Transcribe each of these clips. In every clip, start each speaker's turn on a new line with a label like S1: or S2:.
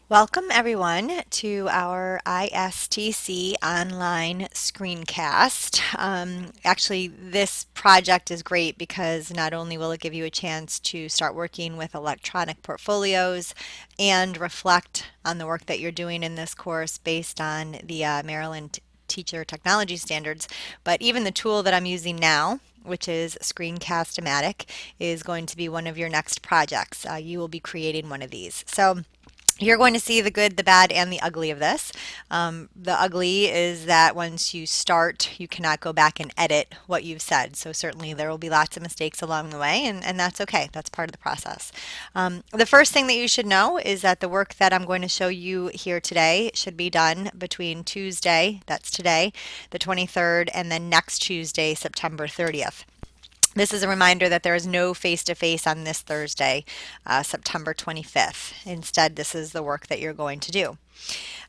S1: Welcome everyone to our ISTC online screencast. Actually, this project is great because not only will it give you a chance to start working with electronic portfolios and reflect on the work that you're doing in this course based on the Maryland Teacher Technology Standards, but even the tool that I'm using now, which is Screencast-O-Matic, is going to be one of your next projects. You will be creating one of these. So you're going to see the good, the bad, and the ugly of this. The ugly is that once you start, you cannot go back and edit what you've said. So certainly there will be lots of mistakes along the way, and that's okay. That's part of the process. The first thing that you should know is that the work that I'm going to show you here today should be done between Tuesday, that's today, the 23rd, and then next Tuesday, September 30th. This is a reminder that there is no face-to-face on this Thursday, September 25th. Instead, this is the work that you're going to do.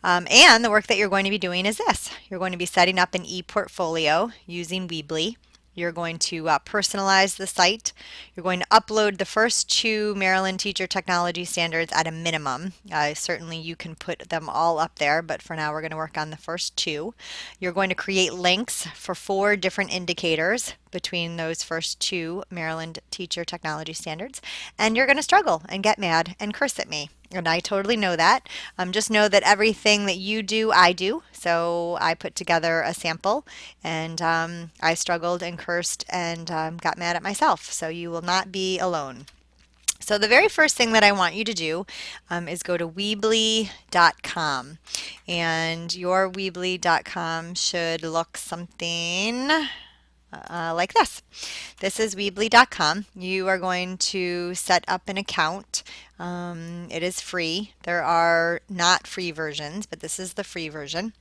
S1: And the work that you're going to be doing is this. You're going to be setting up an e-portfolio using Weebly. You're going to personalize the site. You're going to upload the first two Maryland Teacher Technology Standards at a minimum. Certainly you can put them all up there, but for now we're going to work on the first two. You're going to create links for 4 different indicators between those first two Maryland Teacher Technology Standards, and you're going to struggle and get mad and curse at me. And I totally know that. Just know that everything that you do, I do. So I put together a sample and I struggled and cursed and got mad at myself. So you will not be alone. So the very first thing that I want you to do is go to Weebly.com. And your Weebly.com should look something like this. This is Weebly.com. You are going to set up an account. It is free. There are not free versions, but this is the free version.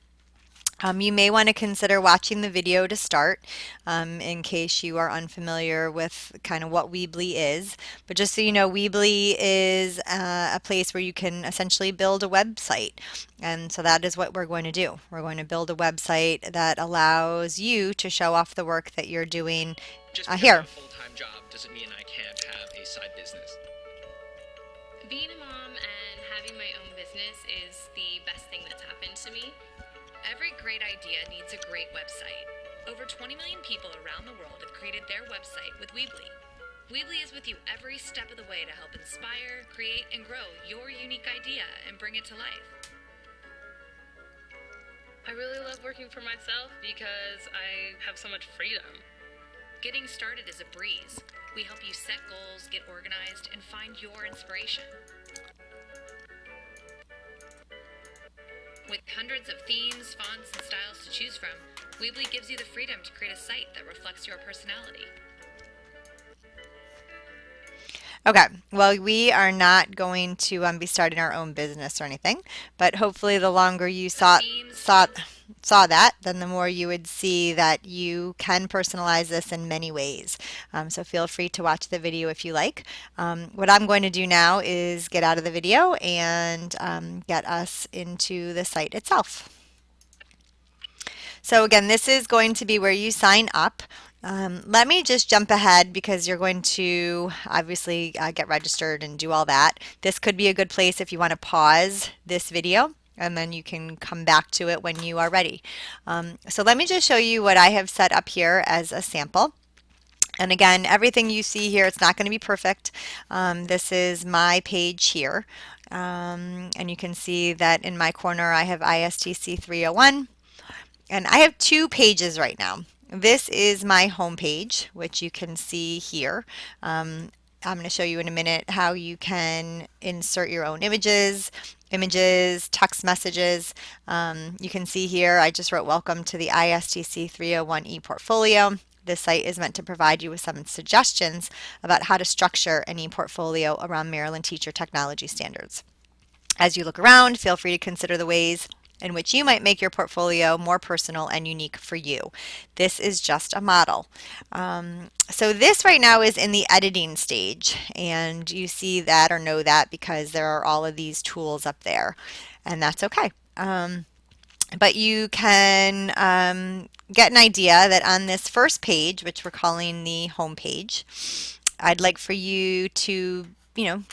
S1: You may want to consider watching the video to start in case you are unfamiliar with kind of what Weebly is. But just so you know, Weebly is a place where you can essentially build a website. And so that is what we're going to do. We're going to build a website that allows you to show off the work that you're doing
S2: Just because I
S1: here.
S2: have a full-time job doesn't mean I can't have a side business.
S3: Being a mom and having my own business is the best thing that's happened to me. Every great idea needs a great website. Over 20 million people around the world have created their website with Weebly. Weebly is with you every step of the way to help inspire, create, and grow your unique idea and bring it to life.
S4: I really love working for myself because I have so much freedom.
S3: Getting started is a breeze. We help you set goals, get organized, and find your inspiration. With hundreds of themes, fonts, and styles to choose from, Weebly gives you the freedom to create a site that reflects your personality.
S1: Okay, well, we are not going to be starting our own business or anything, but hopefully the longer you saw that, then the more you would see that you can personalize this in many ways. So feel free to watch the video if you like. What I'm going to do now is get out of the video and get us into the site itself. So again, this is going to be where you sign up. Let me just jump ahead because you're going to obviously get registered and do all that. This could be a good place if you want to pause this video and then you can come back to it when you are ready. So let me just show you what I have set up here as a sample. And again, everything you see here, it's not going to be perfect. This is my page here. And you can see that in my corner I have ISTC 301. And I have 2 pages right now. This is my home page, which you can see here. I'm going to show you in a minute how you can insert your own images, text messages. You can see here I just wrote welcome to the ISTC 301 ePortfolio. This site is meant to provide you with some suggestions about how to structure an ePortfolio around Maryland Teacher Technology Standards. As you look around, feel free to consider the ways in which you might make your portfolio more personal and unique for you. This is just a model. So this right now is in the editing stage, and you see that or know that because there are all of these tools up there, and that's okay. But you can get an idea that on this first page, which we're calling the home page, I'd like for you to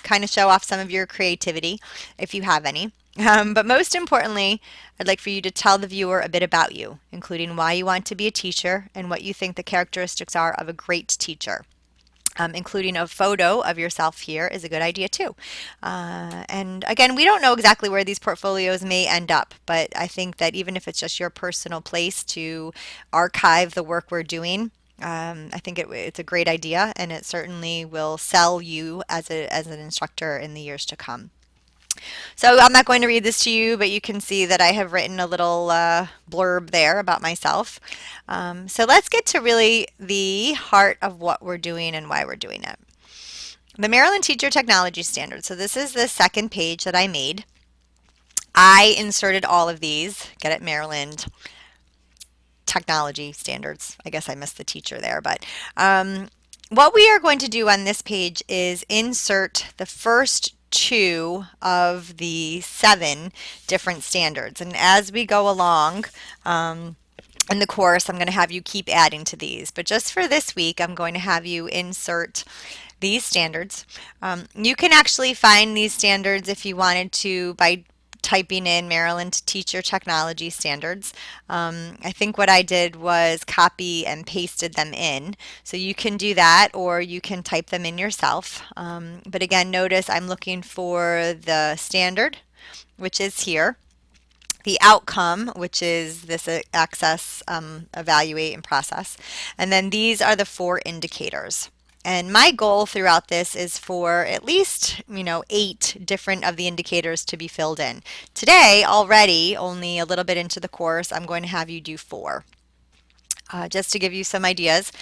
S1: kind of show off some of your creativity if you have any. But most importantly, I'd like for you to tell the viewer a bit about you, including why you want to be a teacher and what you think the characteristics are of a great teacher. Including a photo of yourself here is a good idea too. And again, we don't know exactly where these portfolios may end up, but I think that even if it's just your personal place to archive the work we're doing, I think it's a great idea, and it certainly will sell you as an instructor in the years to come. So I'm not going to read this to you, but you can see that I have written a little blurb there about myself. So let's get to really the heart of what we're doing and why we're doing it. The Maryland Teacher Technology Standards. So this is the second page that I made. I inserted all of these. Get it, Maryland Technology Standards. I guess I missed the teacher there, but what we are going to do on this page is insert the first 2 of the 7 different standards. And as we go along in the course, I'm going to have you keep adding to these. But just for this week, I'm going to have you insert these standards. You can actually find these standards if you wanted to by typing in Maryland Teacher Technology Standards. I think what I did was copy and pasted them in. So you can do that, or you can type them in yourself. But again, notice I'm looking for the standard, which is here, the outcome, which is this access, evaluate, and process. And then these are the 4 indicators. And my goal throughout this is for at least, 8 different of the indicators to be filled in. Today, already, only a little bit into the course, I'm going to have you do 4. Just to give you some ideas.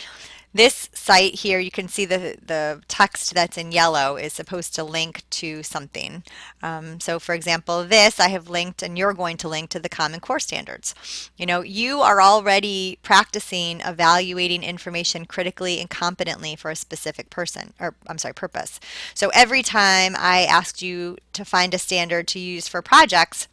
S1: This site here, you can see the text that's in yellow is supposed to link to something. So for example, this I have linked, and you're going to link to the Common Core Standards. You are already practicing evaluating information critically and competently for a specific purpose. So every time I asked you to find a standard to use for projects,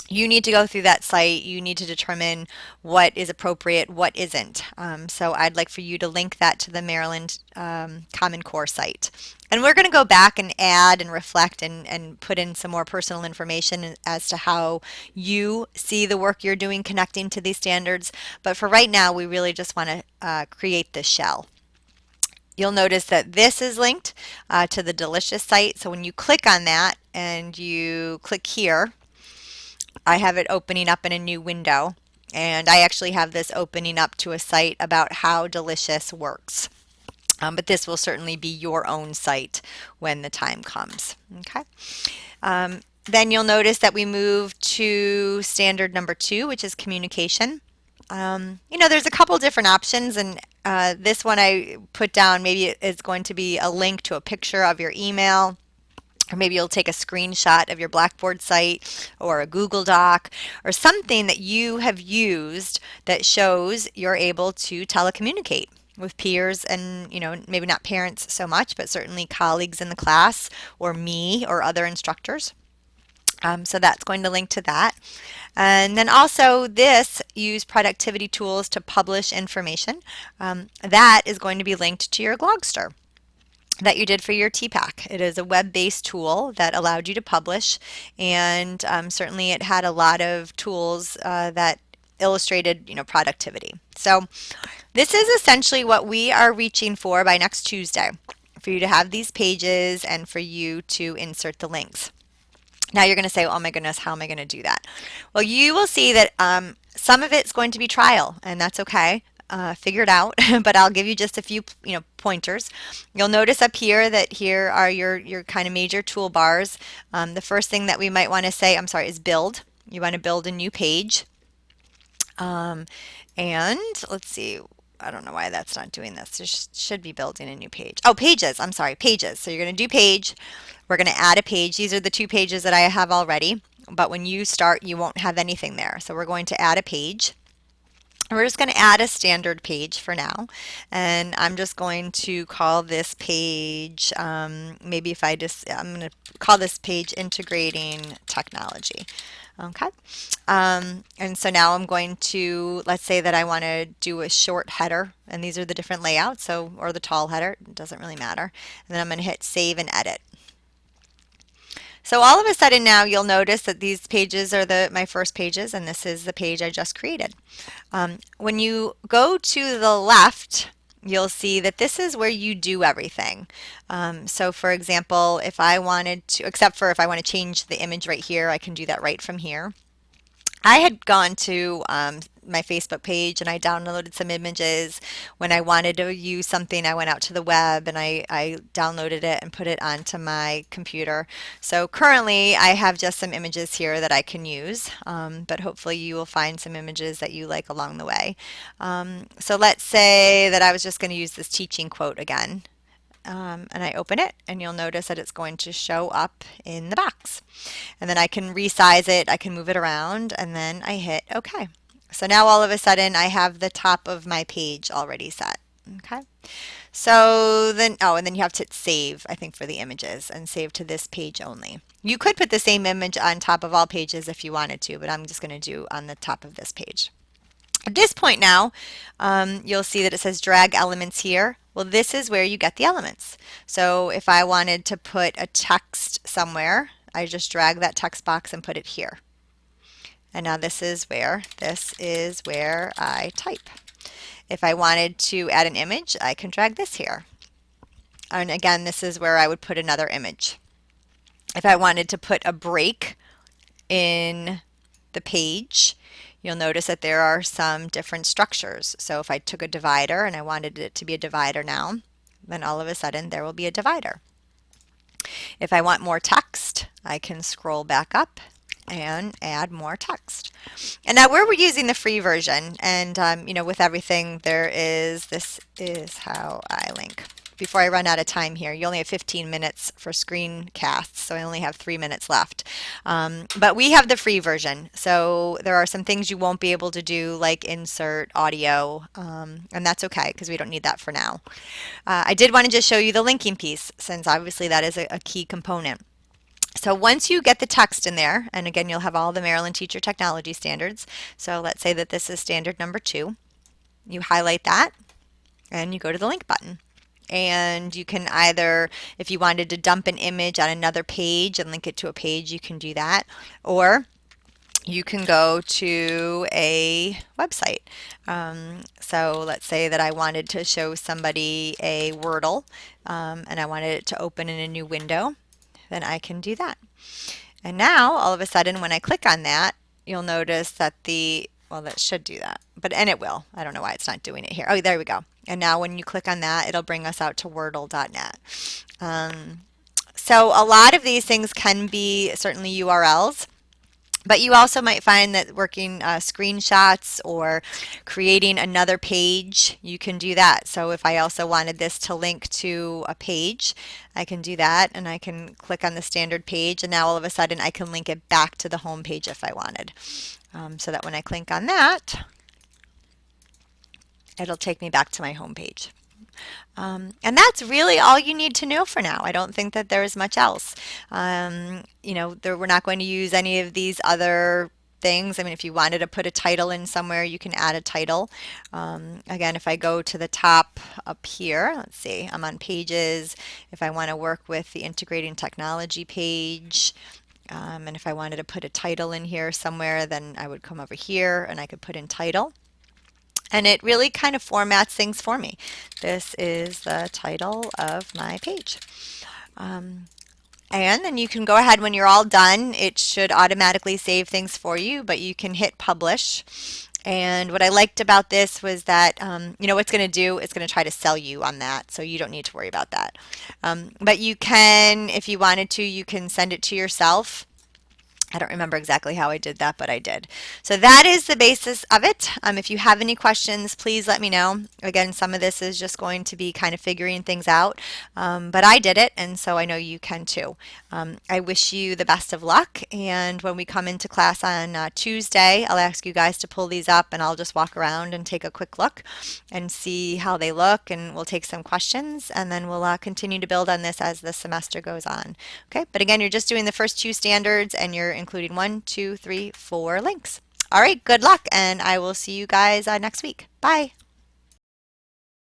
S1: you need to go through that site. You need to determine what is appropriate, what isn't. So I'd like for you to link that to the Maryland Common Core site. And we're going to go back and add and reflect and put in some more personal information as to how you see the work you're doing connecting to these standards. But for right now, we really just want to create this shell. You'll notice that this is linked to the Delicious site. So when you click on that and you click here, I have it opening up in a new window, and I actually have this opening up to a site about how Delicious works. But this will certainly be your own site when the time comes. Okay. Then you'll notice that we move to standard number 2, which is communication. There's a couple different options, and this one I put down maybe is going to be a link to a picture of your email. Or maybe you'll take a screenshot of your Blackboard site or a Google Doc or something that you have used that shows you're able to telecommunicate with peers and, maybe not parents so much, but certainly colleagues in the class or me or other instructors. So that's going to link to that. And then also this, use productivity tools to publish information. That is going to be linked to your Glogster that you did for your TPAC. It is a web-based tool that allowed you to publish, and certainly it had a lot of tools that illustrated, productivity. So this is essentially what we are reaching for by next Tuesday, for you to have these pages and for you to insert the links. Now you're going to say, oh my goodness, how am I going to do that? Well, you will see that some of it's going to be trial, and that's okay. Figure it out, but I'll give you just a few pointers. You'll notice up here that here are your kind of major toolbars. The first thing that we might want to say, is build. You want to build a new page. And let's see, I don't know why that's not doing this. It should be building a new page. Oh, pages. Pages. So you're going to do page. We're going to add a page. These are the 2 pages that I have already, but when you start, you won't have anything there. So we're going to add a page. We're just going to add a standard page for now, and I'm just going to call this page, I'm going to call this page Integrating Technology. Okay, and so now I'm going to, let's say that I want to do a short header, and these are the different layouts, or the tall header, it doesn't really matter. And then I'm going to hit Save and Edit. So all of a sudden now you'll notice that these pages are my first pages, and this is the page I just created. When you go to the left, you'll see that this is where you do everything. So for example, if I wanted to, except for if I want to change the image right here, I can do that right from here. I had gone to my Facebook page and I downloaded some images. When I wanted to use something, I went out to the web and I downloaded it and put it onto my computer. So currently I have just some images here that I can use, but hopefully you will find some images that you like along the way. So let's say that I was just going to use this teaching quote again. And I open it, and you'll notice that it's going to show up in the box. And then I can resize it, I can move it around, and then I hit OK. So now all of a sudden I have the top of my page already set. Okay. So then, oh, and then you have to hit save, I think, for the images, and save to this page only. You could put the same image on top of all pages if you wanted to, but I'm just going to do on the top of this page. At this point now, you'll see that it says drag elements here. Well, this is where you get the elements. So if I wanted to put a text somewhere, I just drag that text box and put it here. And now this is where I type. If I wanted to add an image, I can drag this here. And again, this is where I would put another image. If I wanted to put a break in the page, you'll notice that there are some different structures. So if I took a divider and I wanted it to be a divider now, then all of a sudden there will be a divider. If I want more text, I can scroll back up and add more text. And now we're using the free version, and with everything this is how I link. Before I run out of time here, you only have 15 minutes for screencasts, so I only have 3 minutes left. But we have the free version, so there are some things you won't be able to do, like insert audio, and that's okay because we don't need that for now. I did want to just show you the linking piece, since obviously that is a key component. So once you get the text in there, and again you'll have all the Maryland Teacher Technology Standards, so let's say that this is standard number 2, you highlight that and you go to the link button. And you can either, if you wanted to dump an image on another page and link it to a page, you can do that. Or you can go to a website. So let's say that I wanted to show somebody a Wordle and I wanted it to open in a new window, then I can do that. And now all of a sudden when I click on that, you'll notice that well, that should do that, and it will. I don't know why it's not doing it here. Oh, there we go. And now when you click on that, it'll bring us out to wordle.net. So a lot of these things can be certainly URLs, but you also might find that working screenshots or creating another page, you can do that. So if I also wanted this to link to a page, I can do that, and I can click on the standard page, and now all of a sudden I can link it back to the home page if I wanted. So that when I click on that, it'll take me back to my home page. And that's really all you need to know for now. I don't think that there is much else. We're not going to use any of these other things. I mean, if you wanted to put a title in somewhere, you can add a title. Again, if I go to the top up here, let's see, I'm on pages. If I want to work with the integrating technology page, and if I wanted to put a title in here somewhere, then I would come over here and I could put in title. And it really kind of formats things for me. This is the title of my page. And then you can go ahead when you're all done. It should automatically save things for you, but you can hit publish. And what I liked about this was that, what's going to do, it's going to try to sell you on that, so you don't need to worry about that. But you can, if you wanted to, you can send it to yourself. I don't remember exactly how I did that, but I did. So that is the basis of it. If you have any questions, please let me know. Again, some of this is just going to be kind of figuring things out, but I did it, and so I know you can too. I wish you the best of luck, and when we come into class on Tuesday, I'll ask you guys to pull these up, and I'll just walk around and take a quick look and see how they look, and we'll take some questions, and then we'll continue to build on this as the semester goes on. Okay, but again, you're just doing the first 2 standards, and you're including 1, 2, 3, 4 links. All right, good luck, and I will see you guys next week. Bye.